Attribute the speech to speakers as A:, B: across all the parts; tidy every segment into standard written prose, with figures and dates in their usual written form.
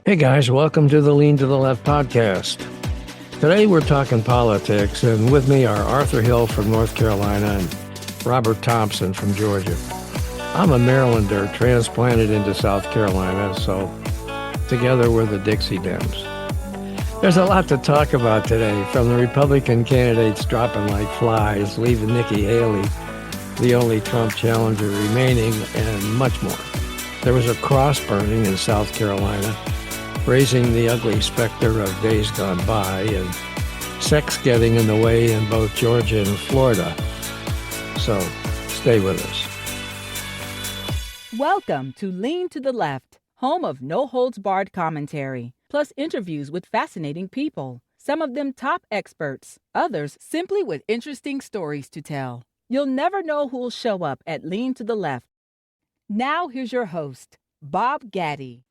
A: Hey guys, welcome to the Lean to the Left podcast. Today we're talking politics, and with me are Arthur Hill from North Carolina and Robert Thompson from Georgia. I'm a Marylander transplanted into South Carolina, so together we're the Dixie Dems. There's a lot to talk about today, from the Republican candidates dropping like flies, leaving Nikki Haley the only Trump challenger remaining, and much more. There was a cross burning in South Carolina, raising the ugly specter of days gone by, and sex getting in the way in both Georgia and Florida. So stay with us.
B: Welcome to Lean to the Left, home of no-holds-barred commentary, plus interviews with fascinating people, some of them top experts, others simply with interesting stories to tell. You'll never know who'll show up at Lean to the Left. Now here's your host, Bob Gaddy.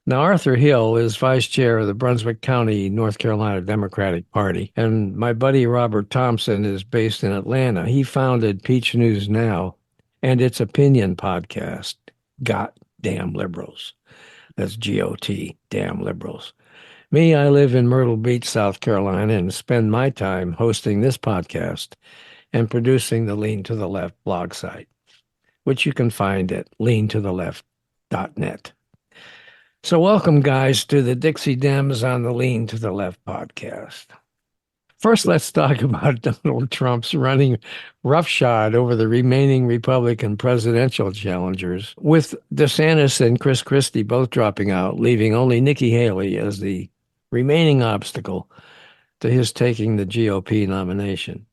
A: Now, Arthur Hill is vice chair of the Brunswick County, North Carolina Democratic Party, and my buddy Robert Thompson is based in Atlanta. He founded Peach News Now and its opinion podcast, Got Damn Liberals. That's G-O-T, Damn Liberals. Me, I live in Myrtle Beach, South Carolina, and spend my time hosting this podcast and producing the Lean to the Left blog site, which you can find at leantotheleft.net. So welcome, guys, to the Dixie Dems on the Lean to the Left podcast. First, let's talk about Donald Trump's running roughshod over the remaining Republican presidential challengers, with DeSantis and Chris Christie both dropping out, leaving only Nikki Haley as the remaining obstacle to his taking the GOP nomination.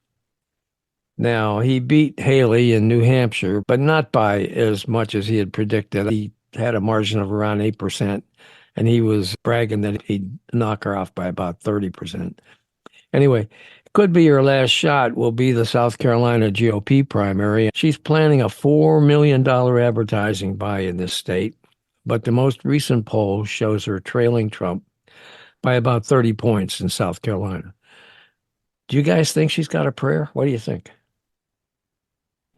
A: Now, he beat Haley in New Hampshire, but not by as much as he had predicted. He had a margin of around 8%, and he was bragging that he'd knock her off by about 30%. Anyway, it could be her last shot. Will be the South Carolina GOP primary. She's planning a $4 million advertising buy in this state, but the most recent poll shows her trailing Trump by about 30 points in South Carolina. Do you guys think she's got a prayer? What do you think?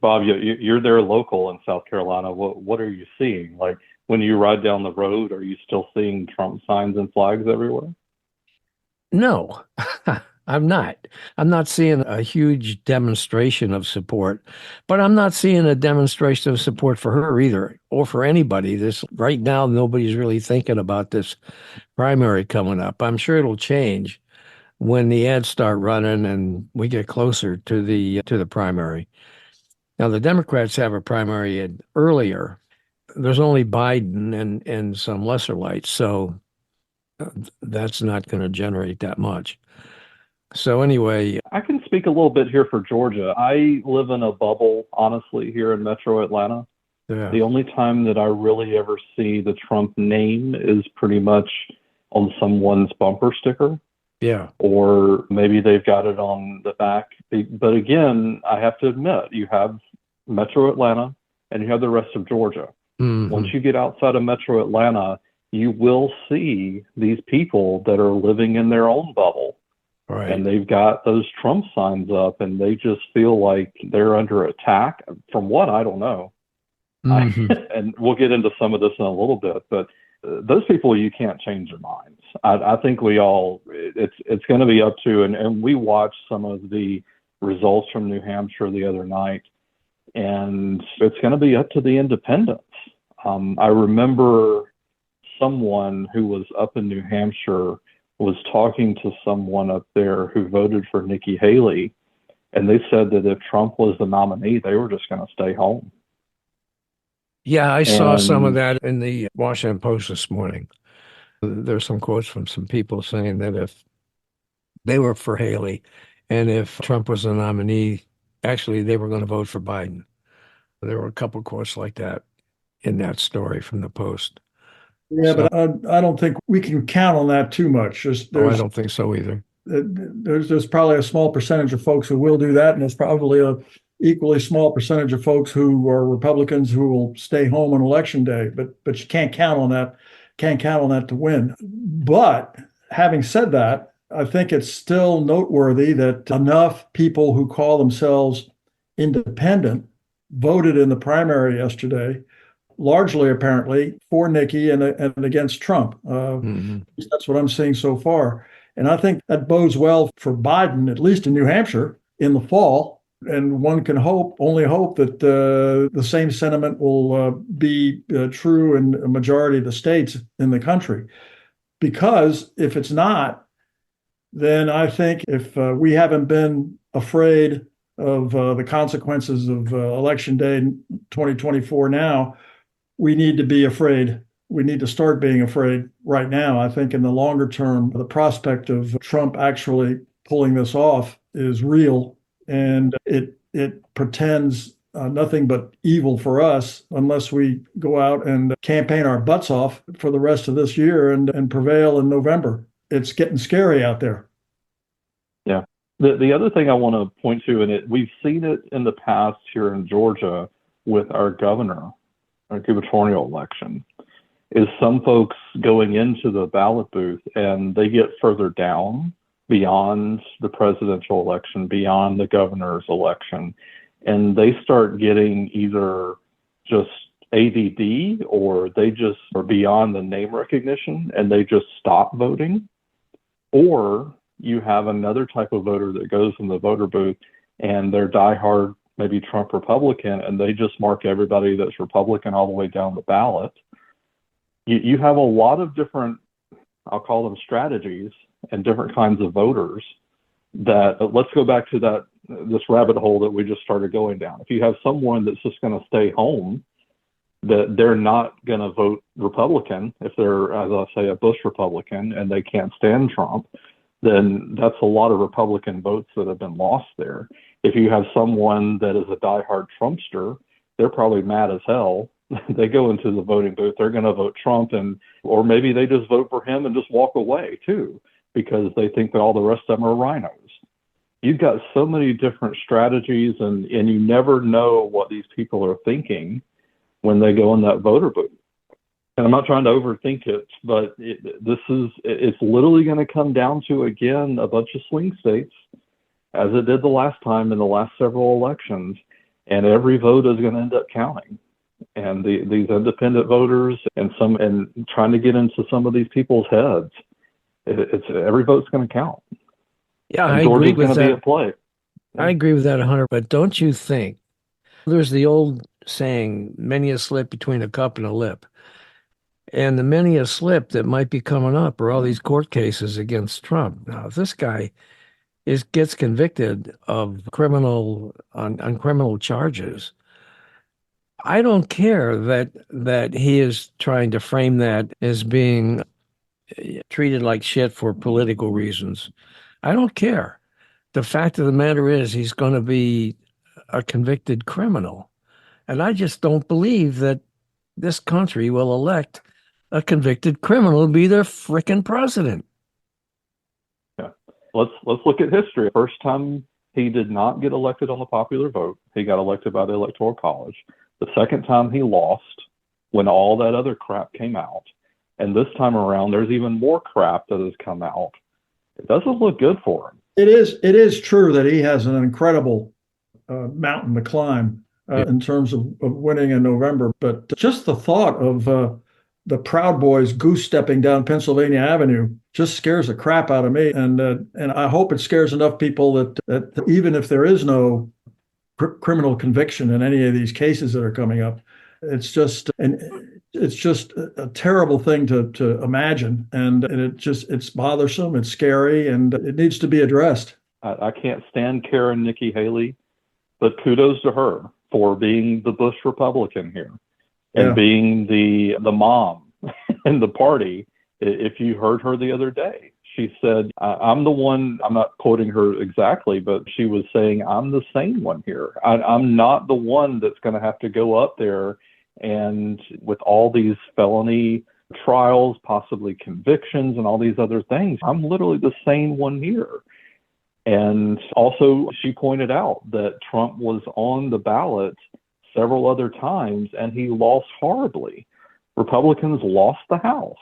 C: Bob, you're there local in South Carolina. What are you seeing? Like, when you ride down the road, are you still seeing Trump signs and flags everywhere?
A: No, I'm not. I'm not seeing a huge demonstration of support, but I'm not seeing a demonstration of support for her either, or for anybody. Right now, nobody's really thinking about this primary coming up. I'm sure it'll change when the ads start running and we get closer to the primary. Now, the Democrats have a primary earlier. There's only Biden and some lesser lights, so that's not going to generate that much. So anyway,
C: I can speak a little bit here for Georgia. I live in a bubble, honestly, here in Metro Atlanta.
A: yeah,
C: The only time that I really ever see the Trump name is pretty much on someone's bumper sticker,
A: yeah,
C: or maybe they've got it on the back. But again, I have to admit, you have Metro Atlanta and you have the rest of Georgia.
A: mm-hmm.
C: Once you get outside of Metro Atlanta, you will see these people that are living in their own bubble.
A: Right.
C: And they've got those Trump signs up and they just feel like they're under attack. From what, I don't know.
A: Mm-hmm.
C: And we'll get into some of this in a little bit, but those people, you can't change their minds. I think it's going to be up to, and we watched some of the results from New Hampshire the other night, and it's going to be up to the independents. I remember someone who was up in New Hampshire was talking to someone up there who voted for Nikki Haley, and they said that if Trump was the nominee, they were just going to stay home.
A: Yeah, I saw some of that in the Washington Post this morning. There's some quotes from some people saying that if they were for Haley and if Trump was the nominee, actually they were going to vote for Biden. There were a couple quotes like that in that story from the Post.
D: Yeah, but I don't think we can count on that too much.
A: I don't think so either.
D: There's probably a small percentage of folks who will do that, and there's probably a equally small percentage of folks who are Republicans who will stay home on election day. But you can't count on that. Can't count on that to win. But having said that, I think it's still noteworthy that enough people who call themselves independent voted in the primary yesterday largely apparently for Nikki and against Trump.
A: Mhm.
D: That's what I'm seeing so far. And I think that bodes well for Biden, at least in New Hampshire in the fall. And one can only hope that the same sentiment will be true in a majority of the states in the country. Because if it's not, then I think if we haven't been afraid of the consequences of Election Day 2024 now, we need to be afraid. We need to start being afraid right now. I think in the longer term, the prospect of Trump actually pulling this off is real, and it portends nothing but evil for us unless we go out and campaign our butts off for the rest of this year and prevail in November. It's getting scary out there.
C: Yeah. The other thing I want to point to, and we've seen it in the past here in Georgia with our governor, our gubernatorial election, is some folks going into the ballot booth and they get further down beyond the presidential election, beyond the governor's election, and they start getting either just ADD or they just are beyond the name recognition and they just stop voting. Or you have another type of voter that goes in the voter booth and they're diehard, maybe Trump Republican, and they just mark everybody that's Republican all the way down the ballot. You have a lot of different, I'll call them strategies, and different kinds of voters that, let's go back to this rabbit hole that we just started going down. If you have someone that's just going to stay home, that they're not going to vote Republican, if they're, as I say, a Bush Republican and they can't stand Trump, then that's a lot of Republican votes that have been lost there. If you have someone that is a diehard Trumpster, they're probably mad as hell. They go into the voting booth, they're going to vote Trump, or maybe they just vote for him and just walk away too, because they think that all the rest of them are rhinos. You've got so many different strategies, and you never know what these people are thinking when they go in that voter booth. And I'm not trying to overthink it, but it's literally going to come down to, again, a bunch of swing states, as it did the last time in the last several elections, and every vote is going to end up counting. And these independent voters and trying to get into some of these people's heads, it's every vote's going to count.
A: Yeah,
C: and
A: I
C: Georgia's
A: agree with
C: going to be
A: that.
C: at play.
A: I agree with that 100. But don't you think there's the old saying, many a slip between a cup and a lip? And the many a slip that might be coming up are all these court cases against Trump. Now, if this guy gets convicted of on criminal charges, I don't care that he is trying to frame that as being treated like shit for political reasons. I don't care. The fact of the matter is he's going to be a convicted criminal. And I just don't believe that this country will elect a convicted criminal to be their frickin' president.
C: Yeah. Let's look at history. First time he did not get elected on the popular vote. He got elected by the Electoral College. The second time he lost when all that other crap came out. And this time around, there's even more crap that has come out. It doesn't look good for him.
D: It is true that he has an incredible mountain to climb in terms of winning in November. But just the thought of the Proud Boys goose stepping down Pennsylvania Avenue just scares the crap out of me. And I hope it scares enough people that even if there is no criminal conviction in any of these cases that are coming up, it's just a terrible thing to imagine, and it's bothersome, it's scary, and it needs to be addressed.
C: I can't stand Karen Nikki Haley, but kudos to her for being the Bush Republican here and being the mom in the party. If you heard her the other day, she said, I'm the one, I'm not quoting her exactly, but she was saying, I'm the sane one here. I'm not the one that's going to have to go up there and with all these felony trials, possibly convictions and all these other things. I'm literally the sane one here. And also she pointed out that Trump was on the ballot several other times and he lost horribly. Republicans lost the House.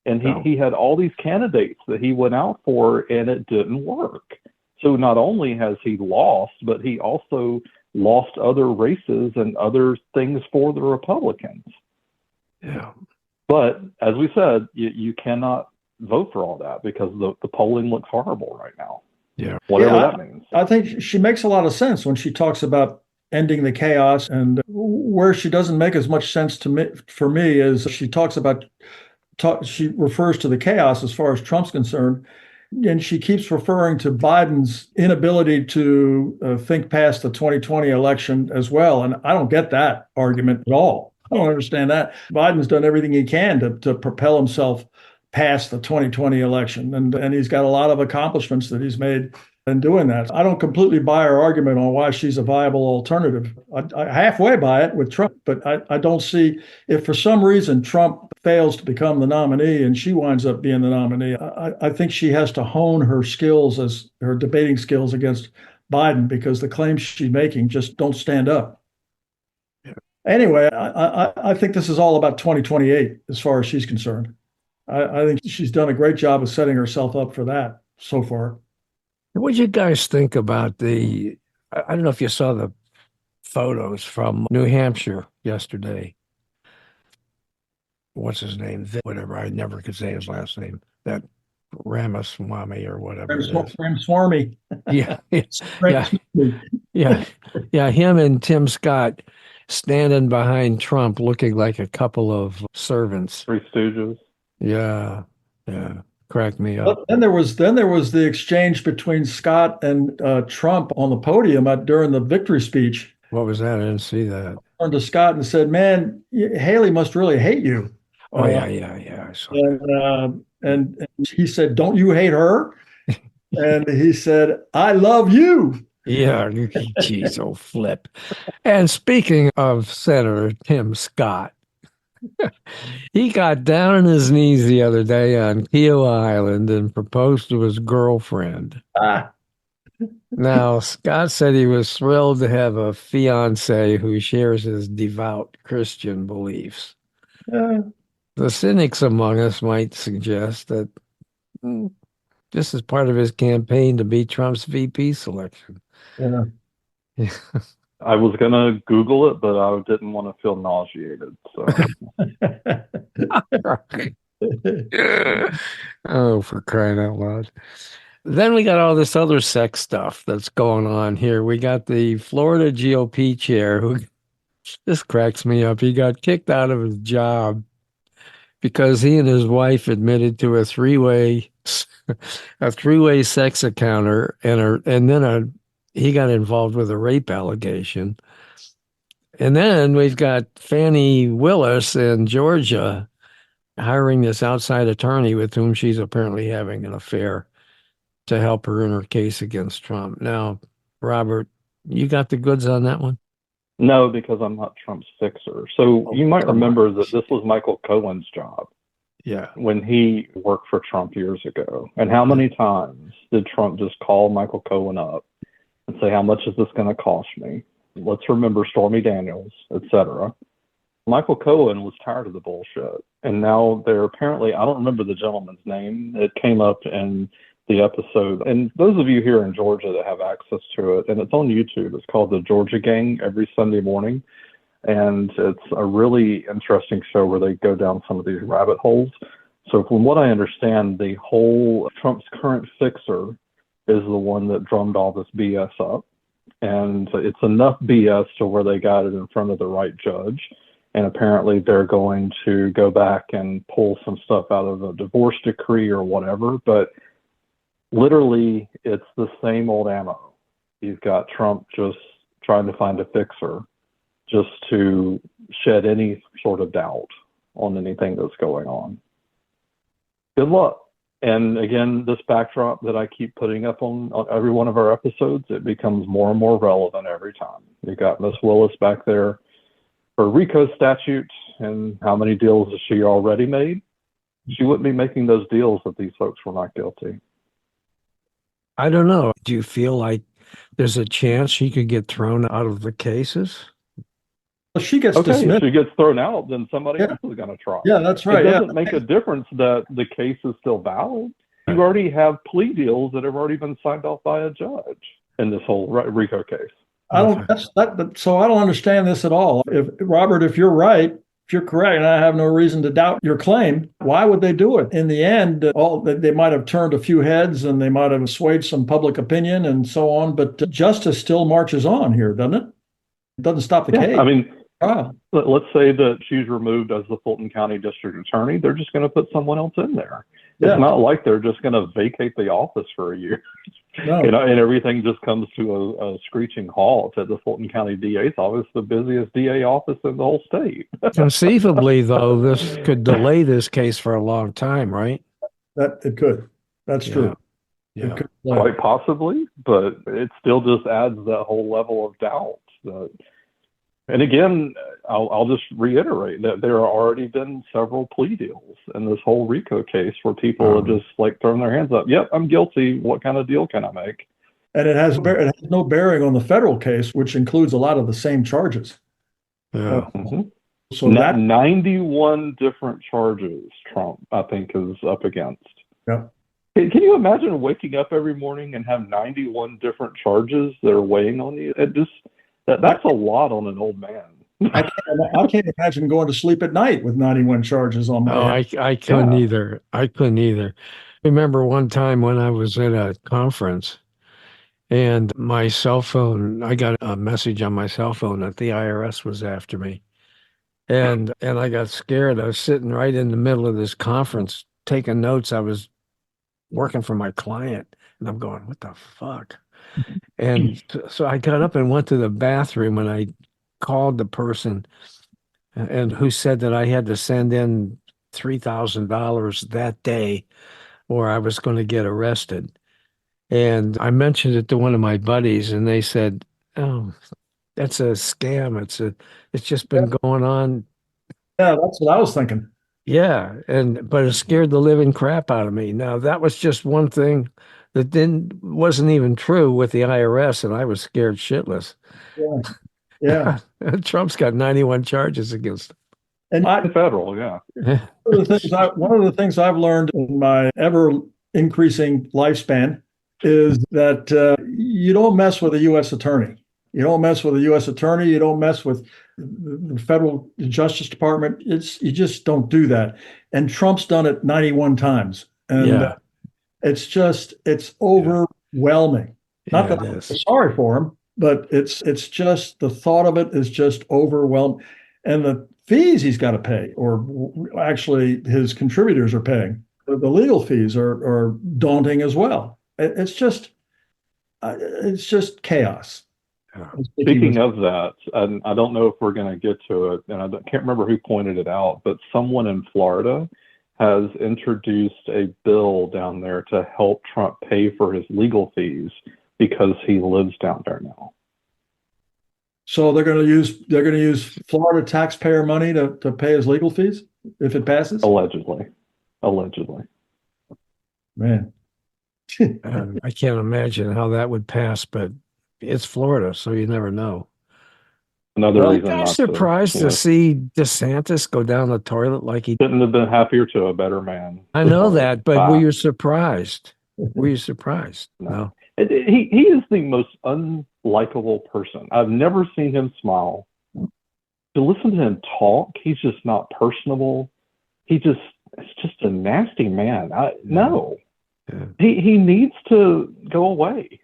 C: And he had all these candidates that he went out for, and it didn't work. So not only has he lost, but he also lost other races and other things for the Republicans.
A: Yeah.
C: But as we said, you cannot vote for all that because the polling looks horrible right now.
A: Yeah.
C: Whatever
D: Yeah,
C: that means.
D: I think she makes a lot of sense when she talks about ending the chaos, and where she doesn't make as much sense to me for me is she talks about she refers to the chaos as far as Trump's concerned, and she keeps referring to Biden's inability to think past the 2020 election as well. And I don't get that argument at all. I don't understand that. Biden's done everything he can to propel himself past the 2020 election, and he's got a lot of accomplishments that he's made in doing that. I don't completely buy her argument on why she's a viable alternative. I halfway buy it with Trump, but I don't see, if for some reason Trump fails to become the nominee and she winds up being the nominee, I think she has to hone her skills, as her debating skills, against Biden, because the claims she's making just don't stand up. Anyway, I think this is all about 2028 as far as she's concerned. I think she's done a great job of setting herself up for that so far.
A: What did you guys think about I don't know if you saw the photos from New Hampshire yesterday. What's his name? Whatever. I never could say his last name. That Ramaswamy or whatever it is.
D: Ramaswamy.
A: Yeah. Yeah. Yeah. Yeah. Him and Tim Scott standing behind Trump looking like a couple of servants.
C: Three Stooges.
A: Yeah. Yeah. Cracked me up.
D: Then there was the exchange between Scott and Trump on the podium during the victory speech.
A: What was that? I didn't see that.
D: I turned to Scott and said, "Man, Haley must really hate you."
A: Oh yeah. I saw that.
D: And he said, "Don't you hate her?" And he said, "I love you."
A: Yeah, geez, oh flip. And speaking of Senator Tim Scott, he got down on his knees the other day on Kiowa Island and proposed to his girlfriend. Now, Scott said he was thrilled to have a fiance who shares his devout Christian beliefs. The cynics among us might suggest that this is part of his campaign to beat Trump's VP selection.
D: Yeah.
C: I was going to Google it, but I didn't want to feel nauseated. So.
A: Oh, for crying out loud. Then we got all this other sex stuff that's going on here. We got the Florida GOP chair who, this cracks me up. He got kicked out of his job because he and his wife admitted to a three-way sex encounter, and then he got involved with a rape allegation. And then we've got Fannie Willis in Georgia hiring this outside attorney with whom she's apparently having an affair to help her in her case against Trump. Now, Robert, you got the goods on that one?
C: No, because I'm not Trump's fixer. So you might remember that this was Michael Cohen's job.
A: Yeah.
C: When he worked for Trump years ago. And how many times did Trump just call Michael Cohen up and say, how much is this going to cost me? Let's remember Stormy Daniels, etc. Michael Cohen was tired of the bullshit. And now they're apparently, I don't remember the gentleman's name. It came up in the episode. And those of you here in Georgia that have access to it, and it's on YouTube, it's called The Georgia Gang every Sunday morning. And it's a really interesting show where they go down some of these rabbit holes. So from what I understand, the whole Trump's current fixer is the one that drummed all this BS up. And it's enough BS to where they got it in front of the right judge. And apparently they're going to go back and pull some stuff out of a divorce decree or whatever. But literally, it's the same old ammo. You've got Trump just trying to find a fixer just to shed any sort of doubt on anything that's going on. Good luck. And again, this backdrop that I keep putting up on every one of our episodes, it becomes more and more relevant every time. You've got Miss Willis back there for RICO statute, and how many deals has she already made? She wouldn't be making those deals if these folks were not guilty.
A: I don't know. Do you feel like there's a chance she could get thrown out of the cases?
D: Well, she gets
C: dismissed.
D: dismissed.
C: If she gets thrown out, then somebody else is going to try.
D: Yeah, that's right.
C: It doesn't make a difference that the case is still valid. You already have plea deals that have already been signed off by a judge in this whole RICO case.
D: So I don't understand this at all. If Robert, if you're right, if you're correct, and I have no reason to doubt your claim, why would they do it? In the end, they might have turned a few heads and they might have swayed some public opinion and so on, but justice still marches on here, doesn't it? It doesn't stop the case.
C: I mean,
D: Wow.
C: let's say that she's removed as the Fulton County District Attorney. They're just going to put someone else in there.
D: Yeah.
C: It's not like they're just going to vacate the office for a year.
D: No.
C: And everything just comes to a screeching halt at the Fulton County DA's office, the busiest DA office in the whole state.
A: Conceivably, though, this could delay this case for a long time, right?
D: That it could. That's true.
A: Yeah.
D: It could.
C: Quite possibly, but it still just adds that whole level of doubt. And again, I'll just reiterate that there have already been several plea deals in this whole RICO case where people have just like thrown their hands up. Yep, I'm guilty. What kind of deal can I make?
D: And it has no bearing on the federal case, which includes a lot of the same charges.
A: Yeah.
D: So that
C: 91 different charges Trump, I think, is up against.
D: Yeah.
C: Can you imagine waking up every morning and have 91 different charges that are weighing on you? That's a lot on an old man.
D: I can't imagine going to sleep at night with 91 charges on my head.
A: I couldn't either. I couldn't either. Remember one time when I was at a conference and my cell phone, I got a message on my cell phone that the IRS was after me. And I got scared. I was sitting right in the middle of this conference taking notes. I was working for my client and I'm going, what the fuck? And so I got up and went to the bathroom and I called the person and who said that I had to send in $3,000 that day or I was going to get arrested. And I mentioned it to one of my buddies and they said, "Oh, that's a scam. It's just been going on."
D: Yeah, that's what I was thinking.
A: Yeah, but it scared the living crap out of me. Now that was just one thing that wasn't even true with the IRS, and I was scared shitless.
D: Yeah.
A: Trump's got 91 charges against him.
D: And
C: federal, yeah.
D: One of the things I've learned in my ever increasing lifespan is that you don't mess with a U.S. attorney. You don't mess with a U.S. attorney. You don't mess with the federal Justice Department. You just don't do that. And Trump's done it 91 times. And it's overwhelming. Not that I'm sorry for him, but it's just the thought of it is just overwhelming. And the fees he's got to pay, or actually his contributors are paying, the legal fees are daunting as well. It's just chaos.
C: Speaking of that, and I don't know if we're going to get to it, and I can't remember who pointed it out, but someone in Florida has introduced a bill down there to help Trump pay for his legal fees because he lives down there now.
D: So they're going to use Florida taxpayer money to pay his legal fees if it passes?
C: Allegedly.
D: Man.
A: I can't imagine how that would pass, but it's Florida, so you never know.
C: Another reason
A: I'm
C: not
A: surprised to see DeSantis go down the toilet like he
C: couldn't have been happier to a better man.
A: I know that, but were you surprised? Were you surprised? No.
C: He is the most unlikable person. I've never seen him smile. To listen to him talk, he's just not personable. It's just a nasty man. No. Yeah. He needs to go away.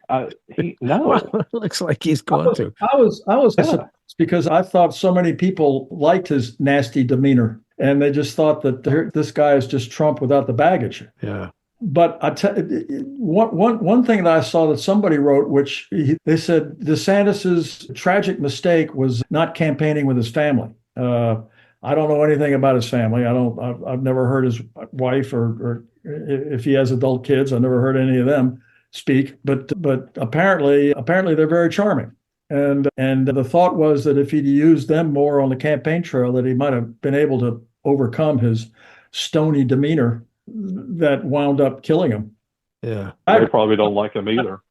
C: No.
A: Well, it looks like he's going to.
D: I was surprised because I thought so many people liked his nasty demeanor, and they just thought that this guy is just Trump without the baggage.
A: Yeah.
D: But one thing that I saw that somebody wrote, which they said DeSantis's tragic mistake was not campaigning with his family. I don't know anything about his family. I've never heard his wife or if he has adult kids. I've never heard any of them speak. But apparently they're very charming. And the thought was that if he'd used them more on the campaign trail, that he might have been able to overcome his stony demeanor that wound up killing him.
A: Yeah.
C: They probably don't like him either.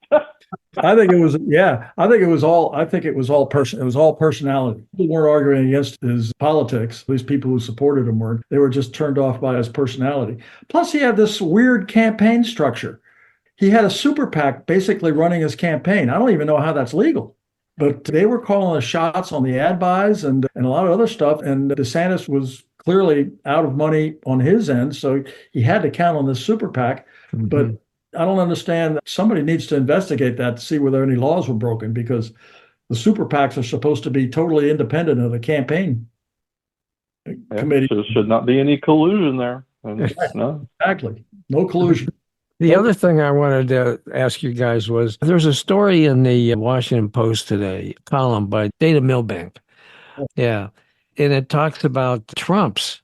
D: I think it was all personality. People weren't arguing against his politics. These people who supported him weren't. They were just turned off by his personality. Plus, he had this weird campaign structure. He had a super PAC basically running his campaign. I don't even know how that's legal. but they were calling the shots on the ad buys and a lot of other stuff. And DeSantis was clearly out of money on his end, so he had to count on this super PAC. But I don't understand. Somebody needs to investigate that to see whether any laws were broken, because the super PACs are supposed to be totally independent of the campaign committee.
C: There should not be any collusion there. And, no.
D: Exactly. No collusion.
A: The other thing I wanted to ask you guys was there's a story in the Washington Post today, column by Dana Milbank. Yeah. And it talks about Trump's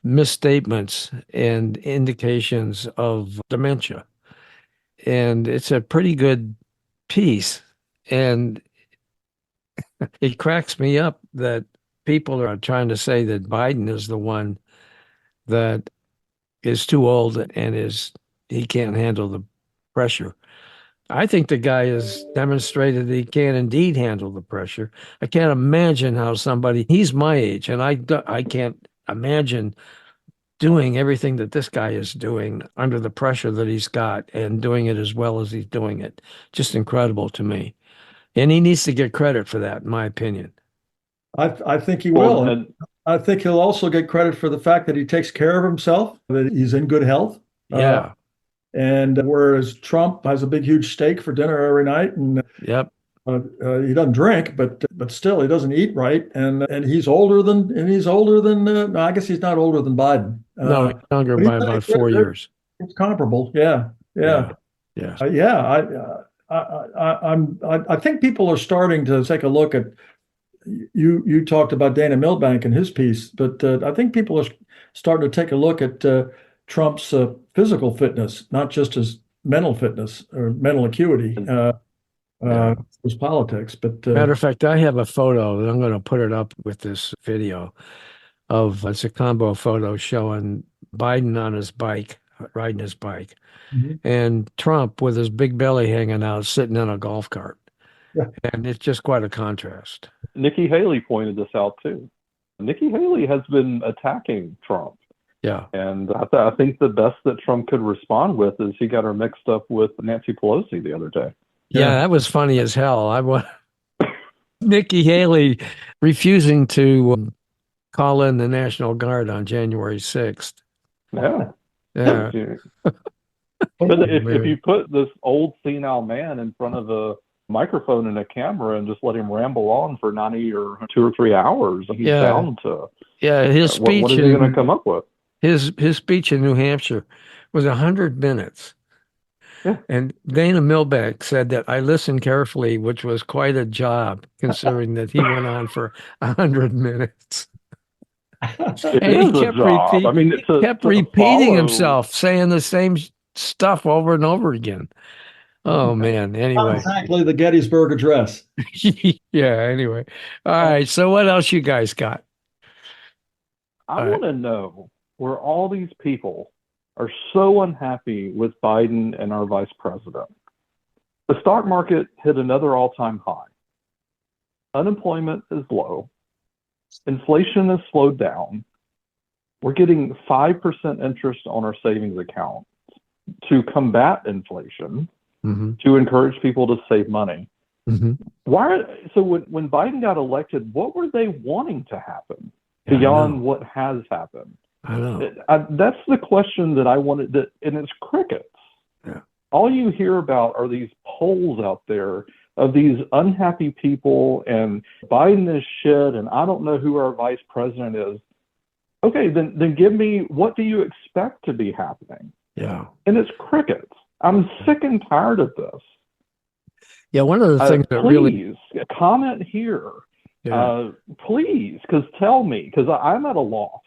A: misstatements and indications of dementia. And it's a pretty good piece. And it cracks me up that people are trying to say that Biden is the one that is too old and he can't handle the pressure. I think the guy has demonstrated that he can indeed handle the pressure. I can't imagine how he's my age, and I can't imagine doing everything that this guy is doing under the pressure that he's got and doing it as well as he's doing it. Just incredible to me. And he needs to get credit for that, in my opinion.
D: I think he will. And I think he'll also get credit for the fact that he takes care of himself, that he's in good health.
A: Yeah.
D: And whereas Trump has a big, huge steak for dinner every night, and
A: yep.
D: He doesn't drink, but still he doesn't eat right, and he's older than no, I guess he's not older than Biden.
A: No, he's younger by about 4 years.
D: It's comparable. Yeah. I think people are starting to take a look at. You talked about Dana Milbank and his piece, but I think people are starting to take a look at Trump's physical fitness, not just his mental fitness or mental acuity. His politics, but
A: matter of fact, I have a photo, and I'm going to put it up with this video it's a combo photo showing Biden on his bike, riding his bike, and Trump with his big belly hanging out, sitting in a golf cart.
D: Yeah.
A: And it's just quite a contrast.
C: Nikki Haley pointed this out too. Nikki Haley has been attacking Trump.
A: Yeah.
C: And I think the best that Trump could respond with is he got her mixed up with Nancy Pelosi the other day.
A: Yeah, that was funny as hell. Nikki Haley refusing to call in the National Guard on January 6th.
C: Yeah.
A: Yeah.
C: But if you put this old senile man in front of a microphone and a camera and just let him ramble on for 90 or 2 or 3 hours, he's bound to.
A: Yeah, his speech.
C: What is he going to come up with?
A: His speech in New Hampshire was 100 minutes.
C: Yeah.
A: And Dana Milbank said that I listened carefully, which was quite a job considering that he went on for 100 minutes. And he kept repeating himself, saying the same stuff over and over again. Oh, man. Anyway.
D: Not exactly the Gettysburg Address.
A: Yeah, anyway. All right. So what else you guys got?
C: I want to know where all these people are so unhappy with Biden and our vice president. The stock market hit another all-time high. Unemployment is low. Inflation has slowed down. We're getting 5% interest on our savings accounts to combat inflation, to encourage people to save money. So when Biden got elected, what were they wanting to happen beyond what has happened?
A: I know.
C: That's the question that I wanted, and it's crickets.
A: Yeah.
C: All you hear about are these polls out there of these unhappy people, and Biden is shit, and I don't know who our vice president is. Okay, then give me, what do you expect to be happening?
A: Yeah.
C: And it's crickets. I'm sick and tired of this.
A: Yeah, one of the things that
C: please comment here. Please, because tell me, because I'm at a loss.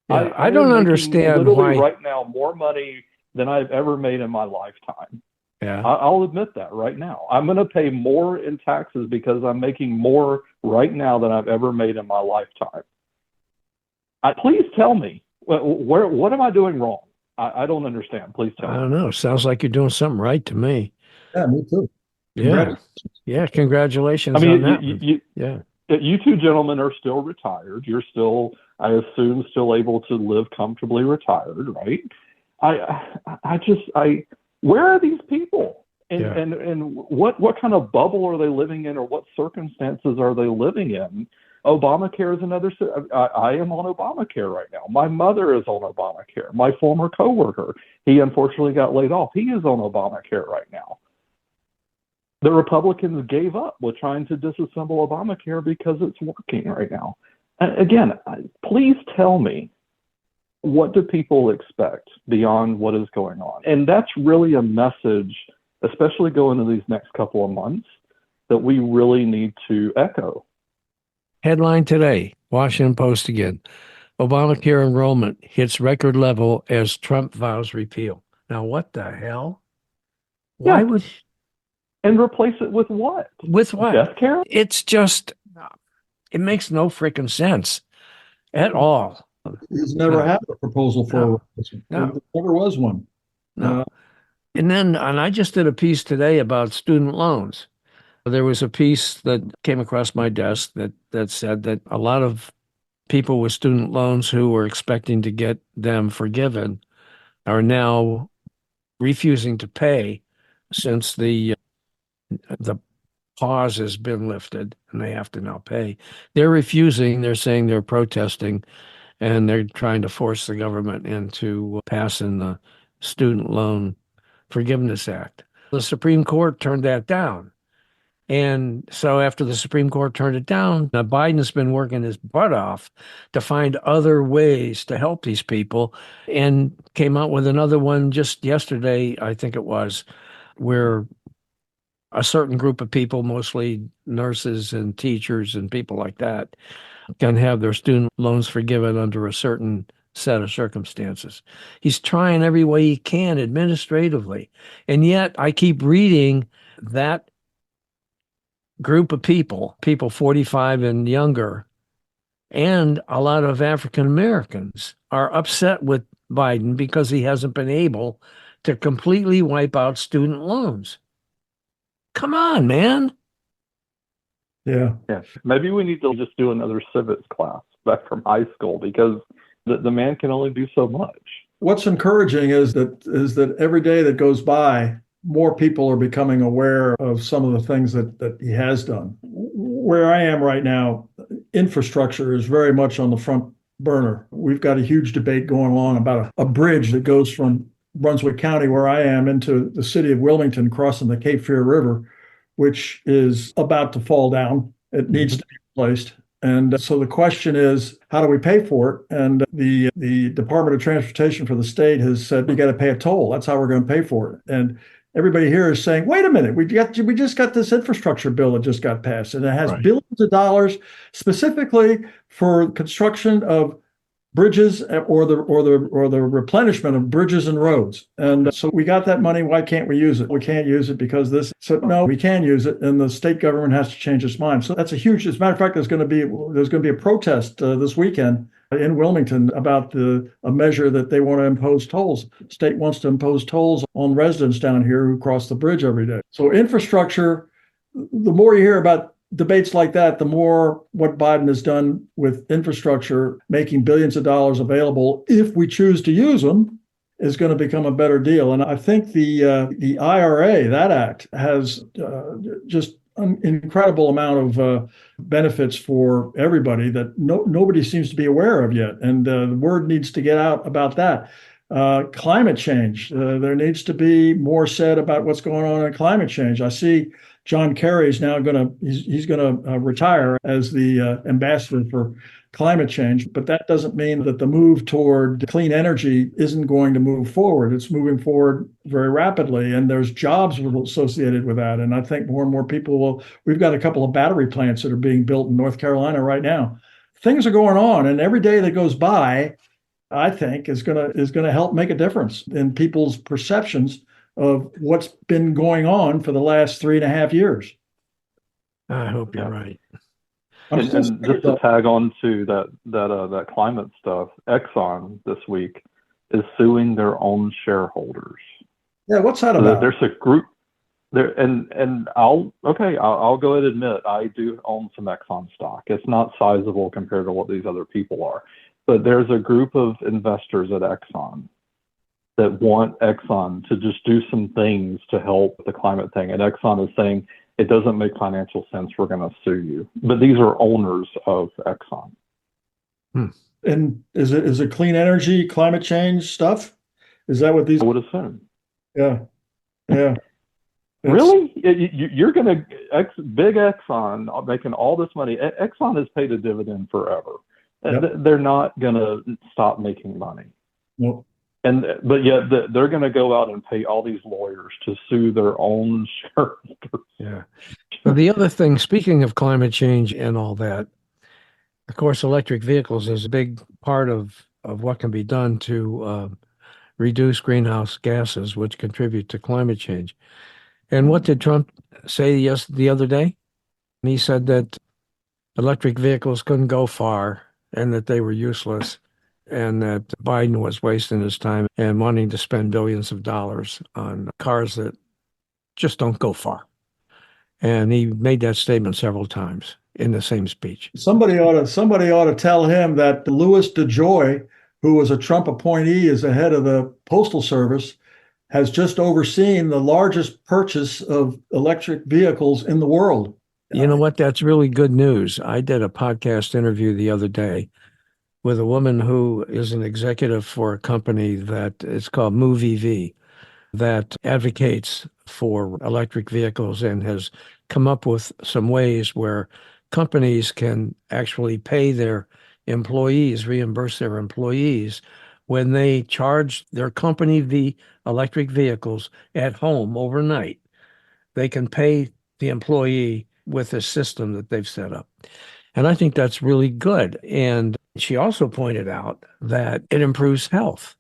A: Yeah, I don't understand why
C: right now more money than I've ever made in my lifetime.
A: Yeah,
C: I'll admit that right now. I'm going to pay more in taxes because I'm making more right now than I've ever made in my lifetime. Please tell me, what am I doing wrong? I don't understand. Please tell me.
A: I don't know. Sounds like you're doing something right to me.
D: Yeah, me too.
A: Yeah, congratulations on that.
C: You two gentlemen are still retired. You're still, I assume, still able to live comfortably retired, right? Where are these people? And
A: Yeah.
C: and what kind of bubble are they living in, or what circumstances are they living in? Obamacare is another. I am on Obamacare right now. My mother is on Obamacare. My former coworker, he unfortunately got laid off. He is on Obamacare right now. The Republicans gave up with trying to disassemble Obamacare because it's working right now. And again, please tell me, what do people expect beyond what is going on? And that's really a message, especially going into these next couple of months, that we really need to echo.
A: Headline today, Washington Post again. Obamacare enrollment hits record level as Trump vows repeal. Now, what the hell? Why
C: Yeah,
A: would,
C: and replace it with what?
A: with what?
C: Death care?
A: It's just, it makes no freaking sense at all.
D: He's never
A: No,
D: had a proposal for a
A: no,
D: replacement.
A: no,
D: There never was one.
A: no. And I just did a piece today about student loans. There was a piece that came across my desk that said that a lot of people with student loans who were expecting to get them forgiven are now refusing to pay since the pause has been lifted and they have to now pay. They're refusing, they're saying they're protesting, and they're trying to force the government into passing the Student Loan Forgiveness Act. The Supreme Court turned that down. And so after the Supreme Court turned it down, now Biden's been working his butt off to find other ways to help these people and came out with another one just yesterday, I think it was, where a certain group of people, mostly nurses and teachers and people like that, can have their student loans forgiven under a certain set of circumstances. He's trying every way he can administratively. And yet I keep reading that group of people 45 and younger, and a lot of African Americans are upset with Biden because he hasn't been able to completely wipe out student loans. Come on, man.
D: Yeah.
C: Yeah, maybe we need to just do another civics class back from high school, because the man can only do so much.
D: What's encouraging is that every day that goes by, more people are becoming aware of some of the things that he has done. Where I am right now, infrastructure is very much on the front burner. We've got a huge debate going on about a bridge that goes from Brunswick County, where I am, into the city of Wilmington, crossing the Cape Fear River, which is about to fall down. It needs to be replaced. And so the question is, how do we pay for it? And the Department of Transportation for the state has said, you got to pay a toll. That's how we're going to pay for it. And everybody here is saying, wait a minute, we just got this infrastructure bill that just got passed, and it has
A: Right.
D: billions of dollars specifically for construction of bridges or the replenishment of bridges and roads. And so we got that money. Why can't we use it? We can't use it because this. So no, we can use it, and the state government has to change its mind. So that's a huge. As a matter of fact, there's going to be a protest this weekend in Wilmington about a measure that they want to impose tolls. State wants to impose tolls on residents down here who cross the bridge every day. So infrastructure. The more you hear about debates like that, the more what Biden has done with infrastructure, making billions of dollars available if we choose to use them, is going to become a better deal. And I think the IRA, that act, has just an incredible amount of benefits for everybody that nobody seems to be aware of yet. And the word needs to get out about that. Climate change. There needs to be more said about what's going on in climate change. I see John Kerry is now he's going to retire as the ambassador for climate change, but that doesn't mean that the move toward clean energy isn't going to move forward. It's moving forward very rapidly, and there's jobs associated with that. And I think more and more people we've got a couple of battery plants that are being built in North Carolina right now. Things are going on, and every day that goes by, I think, is going to help make a difference in people's perceptions of what's been going on for the last 3.5 years.
A: I hope you're right.
C: And just to tag on to that climate stuff, Exxon this week is suing their own shareholders.
D: Yeah, what's that about?
C: There's a group there, and I'll go ahead and admit I do own some Exxon stock. It's not sizable compared to what these other people are, but there's a group of investors at Exxon that want Exxon to just do some things to help the climate thing. And Exxon is saying it doesn't make financial sense. We're going to sue you. But these are owners of Exxon.
A: Hmm.
D: And is it clean energy, climate change stuff? Is that what these?
C: I would assume.
D: Yeah, yeah.
C: Really? You're going to big Exxon making all this money. Exxon has paid a dividend forever. Yep. They're not going to stop making money.
D: Nope.
C: But yet they're going to go out and pay all these lawyers to sue their own shareholders.
A: Yeah. But the other thing, speaking of climate change and all that, of course, electric vehicles is a big part of what can be done to reduce greenhouse gases, which contribute to climate change. And what did Trump say the other day? He said that electric vehicles couldn't go far and that they were useless, and that Biden was wasting his time and wanting to spend billions of dollars on cars that just don't go far. And he made that statement several times in the same speech.
D: Somebody ought to tell him that Louis DeJoy, who was a Trump appointee as the head of the Postal Service, has just overseen the largest purchase of electric vehicles in the world.
A: You know what? That's really good news. I did a podcast interview the other day with a woman who is an executive for a company that is called Move EV, that advocates for electric vehicles and has come up with some ways where companies can actually pay their employees, reimburse their employees when they charge their company the electric vehicles at home overnight. They can pay the employee with a system that they've set up. And I think that's really good. And she also pointed out that it improves health.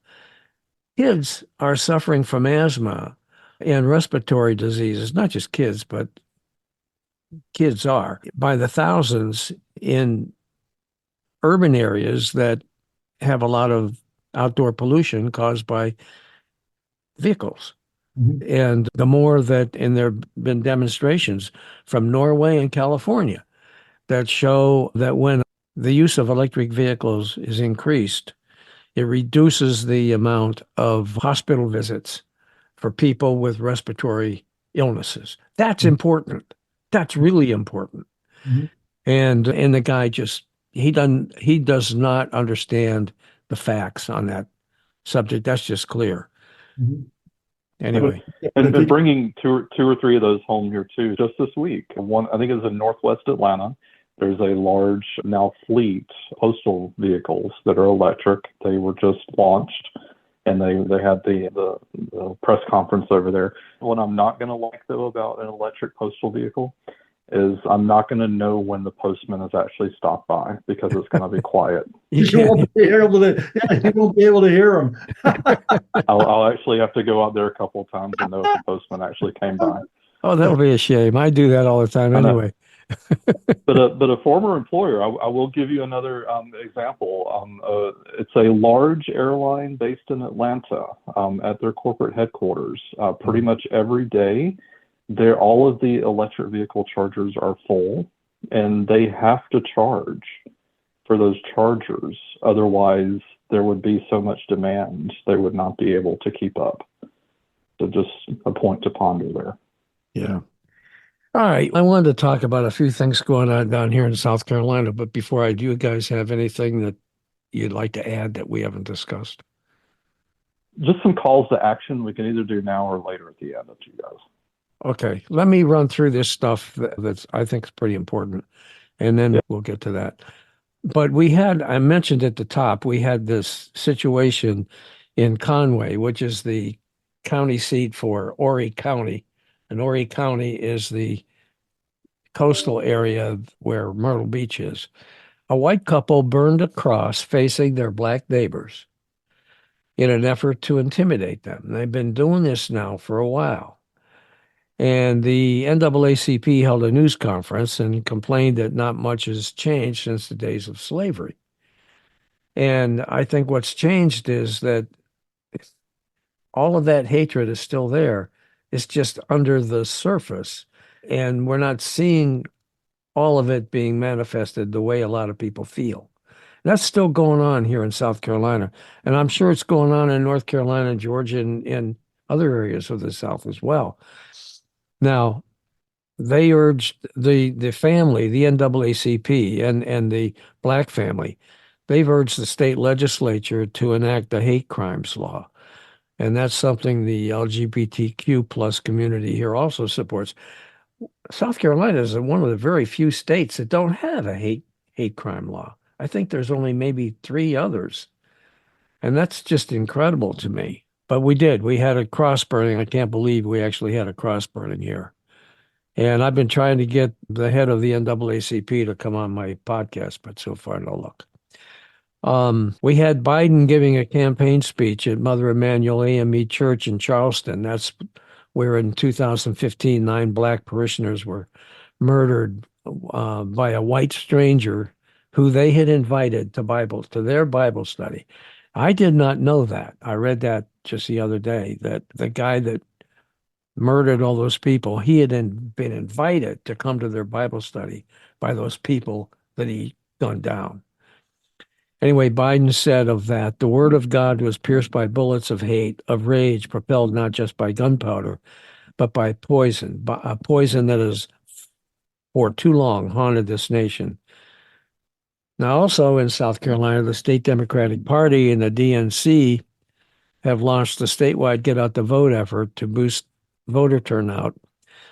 A: Kids are suffering from asthma and respiratory diseases, not just kids, but kids are by the thousands in urban areas that have a lot of outdoor pollution caused by vehicles. Mm-hmm. And the more that, and there have been demonstrations from Norway and California that show that when the use of electric vehicles is increased, it reduces the amount of hospital visits for people with respiratory illnesses. That's important. That's really important. Mm-hmm. And the guy he does not understand the facts on that subject. That's just clear. Mm-hmm. Anyway,
C: and bringing two or three of those home here too. Just this week, one I think it was in Northwest Atlanta. There's a large now fleet postal vehicles that are electric. They were just launched, and they had the press conference over there. What I'm not going to like though about an electric postal vehicle is I'm not going to know when the postman has actually stopped by because it's going to be quiet.
D: You won't be able to hear him.
C: I'll actually have to go out there a couple of times and know if the postman actually came by.
A: Oh, that'll be a shame. I do that all the time anyway.
C: But a former employer, I will give you another example. It's a large airline based in Atlanta at their corporate headquarters. Pretty much every day, all of the electric vehicle chargers are full, and they have to charge for those chargers. Otherwise, there would be so much demand, they would not be able to keep up. So just a point to ponder there.
A: Yeah. All right. I wanted to talk about a few things going on down here in South Carolina, but before I do, you guys have anything that you'd like to add that we haven't discussed?
C: Just some calls to action we can either do now or later at the end, up to you guys.
A: Okay. Let me run through this stuff that's I think is pretty important, and then we'll get to that. But I mentioned at the top, we had this situation in Conway, which is the county seat for Horry County. And Horry County is the coastal area where Myrtle Beach is. A white couple burned a cross facing their black neighbors in an effort to intimidate them. They've been doing this now for a while. And the NAACP held a news conference and complained that not much has changed since the days of slavery. And I think what's changed is that all of that hatred is still there. It's just under the surface. And we're not seeing all of it being manifested the way a lot of people feel. That's still going on here in South Carolina. And I'm sure it's going on in North Carolina, Georgia, and other areas of the South as well. Now, they urged the family, the NAACP and the black family, they've urged the state legislature to enact a hate crimes law. And that's something the LGBTQ plus community here also supports. South Carolina is one of the very few states that don't have a hate crime law. I think there's only maybe three others. And that's just incredible to me. But we did. We had a cross burning. I can't believe we actually had a cross burning here. And I've been trying to get the head of the NAACP to come on my podcast, but so far no luck. We had Biden giving a campaign speech at Mother Emanuel AME Church in Charleston. That's where in 2015, 9 black parishioners were murdered by a white stranger who they had invited to their Bible study. I did not know that. I read that just the other day, that the guy that murdered all those people, he had been invited to come to their Bible study by those people that he gunned down. Anyway, Biden said of that, the word of God was pierced by bullets of hate, of rage, propelled not just by gunpowder, but by poison, a poison that has for too long haunted this nation. Now, also in South Carolina, the state Democratic Party and the DNC have launched a statewide get out the vote effort to boost voter turnout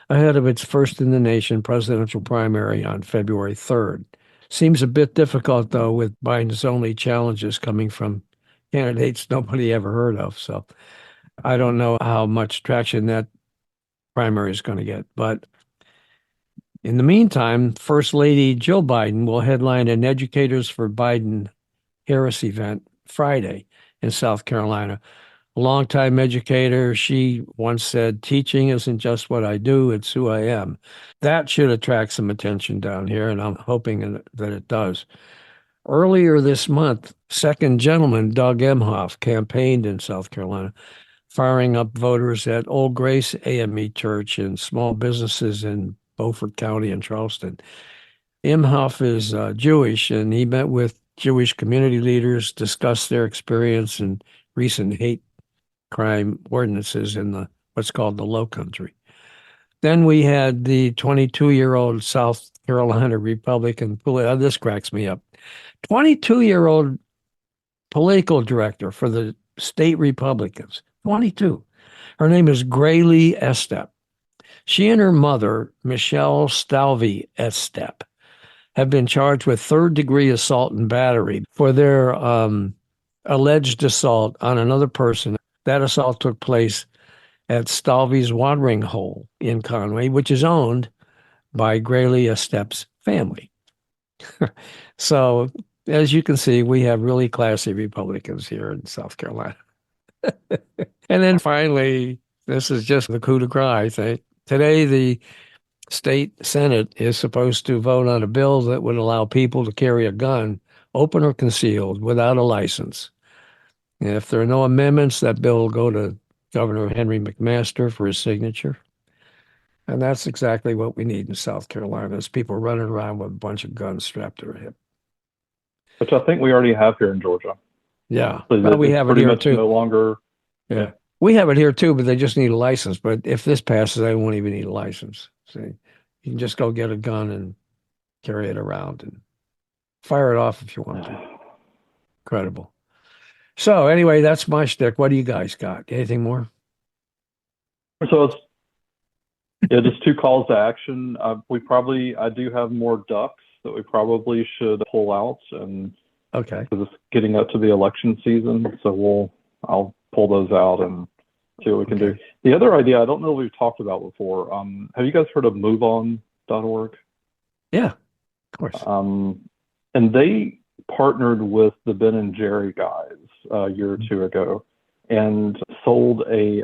A: ahead of its first in the nation presidential primary on February 3rd. Seems a bit difficult, though, with Biden's only challenges coming from candidates nobody ever heard of. So I don't know how much traction that primary is going to get. But in the meantime, First Lady Jill Biden will headline an Educators for Biden Harris event Friday in South Carolina. A longtime educator, she once said, teaching isn't just what I do, it's who I am. That should attract some attention down here, and I'm hoping that it does. Earlier this month, second gentleman Doug Emhoff campaigned in South Carolina, firing up voters at Old Grace AME Church and small businesses in Beaufort County and Charleston. Emhoff is Jewish, and he met with Jewish community leaders, discussed their experience in recent hate crime ordinances in what's called the Low Country. Then we had the 22-year-old South Carolina Republican, this cracks me up, 22-year-old political director for the state Republicans, 22. Her name is Graylee Estep. She and her mother, Michelle Stalvey Estep, have been charged with third-degree assault and battery for their alleged assault on another person. That assault took place at Stalvey's Watering Hole in Conway, which is owned by Graylee Estep's family. So, as you can see, we have really classy Republicans here in South Carolina. And then finally, this is just the coup de grace, I think. Today, the state Senate is supposed to vote on a bill that would allow people to carry a gun, open or concealed, without a license. And if there are no amendments, that bill will go to Governor Henry McMaster for his signature. And that's exactly what we need in South Carolina, is people running around with a bunch of guns strapped to their hip.
C: Which I think we already have here in Georgia.
A: Yeah.
C: So
A: well, we have it here too.
C: No longer.
A: Yeah. We have it here too, but they just need a license. But if this passes, they won't even need a license. See, you can just go get a gun and carry it around and fire it off if you want to. Incredible. So anyway, that's my shtick. What do you guys got? Anything more?
C: So it's just 2 calls to action. I do have more ducks that we probably should pull out, and
A: okay,
C: because it's getting up to the election season, so I'll pull those out and see what we can do. The other idea, I don't know if we've talked about before. Have you guys heard of MoveOn.org?
A: Yeah, of course.
C: And they partnered with the Ben and Jerry guys a year or 2 ago and sold a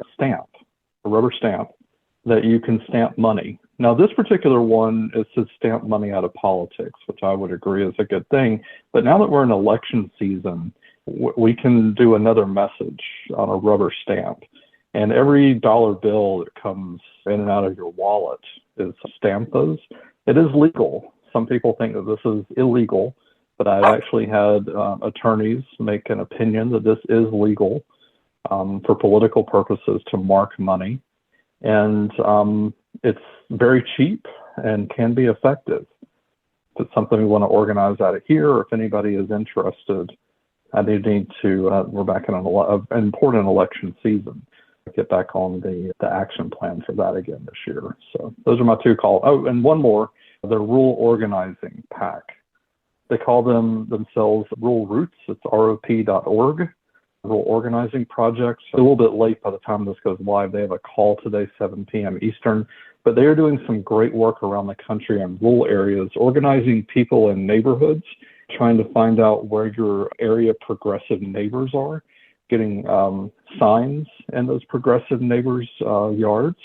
C: rubber stamp that you can stamp money. Now, this particular one is to stamp money out of politics, which I would agree is a good thing. But now that we're in election season, we can do another message on a rubber stamp. And every dollar bill that comes in and out of your wallet is stamped those. It is legal. Some people think that this is illegal, but I've actually had attorneys make an opinion that this is legal for political purposes to mark money. And it's very cheap and can be effective. If it's something we want to organize out of here, or if anybody is interested, I do need to, we're back in an important election season, get back on the action plan for that again this year. So those are my two calls. Oh, and one more, the Rural Organizing PAC. They call themselves Rural Roots. It's ROP.org. Rural Organizing Projects. A little bit late by the time this goes live. They have a call today, 7 p.m. Eastern. But they are doing some great work around the country in rural areas, organizing people in neighborhoods, trying to find out where your area progressive neighbors are, getting signs in those progressive neighbors' yards.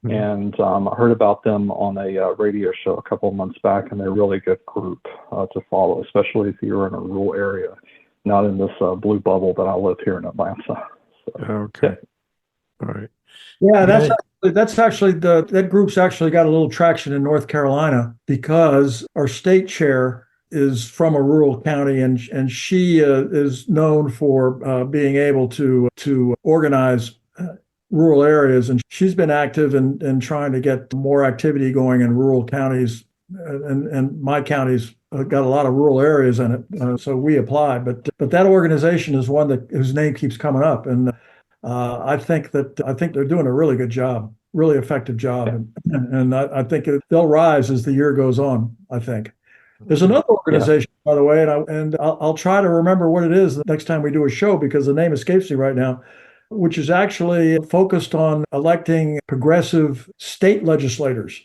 C: And I heard about them on a radio show a couple of months back, and they're a really good group to follow, especially if you're in a rural area, not in this blue bubble that I live here in Atlanta. So,
A: Okay. All right.
D: Yeah, that's actually that group's actually got a little traction in North Carolina because our state chair is from a rural county, and she is known for being able to organize rural areas, and she's been active in trying to get more activity going in rural counties, and my county's got a lot of rural areas in it, so we applied. But that organization is one whose name keeps coming up, and I think they're doing a really good job, really effective job, and I think they'll rise as the year goes on. I think there's another organization, by the way, and I'll try to remember what it is the next time we do a show because the name escapes me right now, which is actually focused on electing progressive state legislators.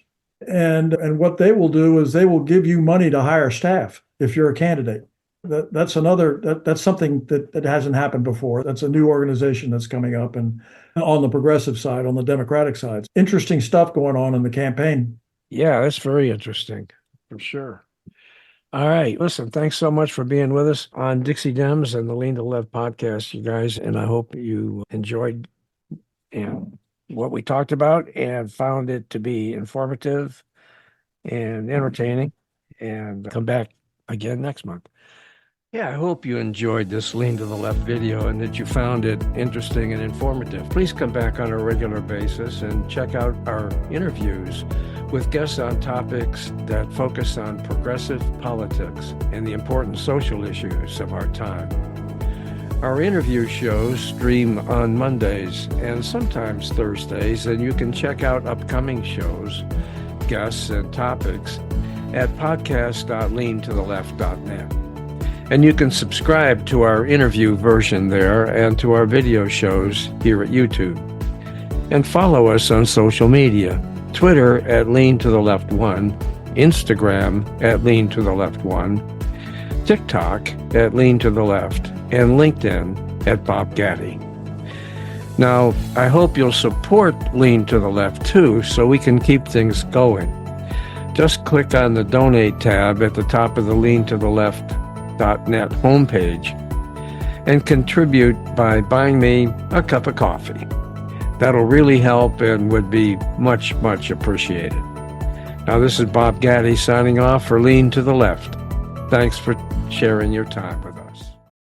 D: And what they will do is they will give you money to hire staff if you're a candidate. That's something that hasn't happened before. That's a new organization that's coming up, and on the progressive side, on the Democratic side. Interesting stuff going on in the campaign.
A: Yeah, that's very interesting, for sure. All right. Listen, thanks so much for being with us on Dixie Dems and the Lean to the Left podcast, you guys. And I hope you enjoyed what we talked about and found it to be informative and entertaining, and come back again next month. Yeah, I hope you enjoyed this Lean to the Left video and that you found it interesting and informative. Please come back on a regular basis and check out our interviews with guests on topics that focus on progressive politics and the important social issues of our time. Our interview shows stream on Mondays and sometimes Thursdays, and you can check out upcoming shows, guests, and topics at podcast.leantotheleft.net. And you can subscribe to our interview version there and to our video shows here at YouTube. And follow us on social media, Twitter at LeanToTheLeft1, Instagram at LeanToTheLeft1, TikTok at LeanToTheLeft, and LinkedIn at Bob Gaddy. Now, I hope you'll support Lean to the Left too, so we can keep things going. Just click on the Donate tab at the top of the LeanToTheLeft.net homepage and contribute by buying me a cup of coffee. That'll really help and would be much, much appreciated. Now, this is Bob Gaddy signing off for Lean to the Left. Thanks for sharing your time with us.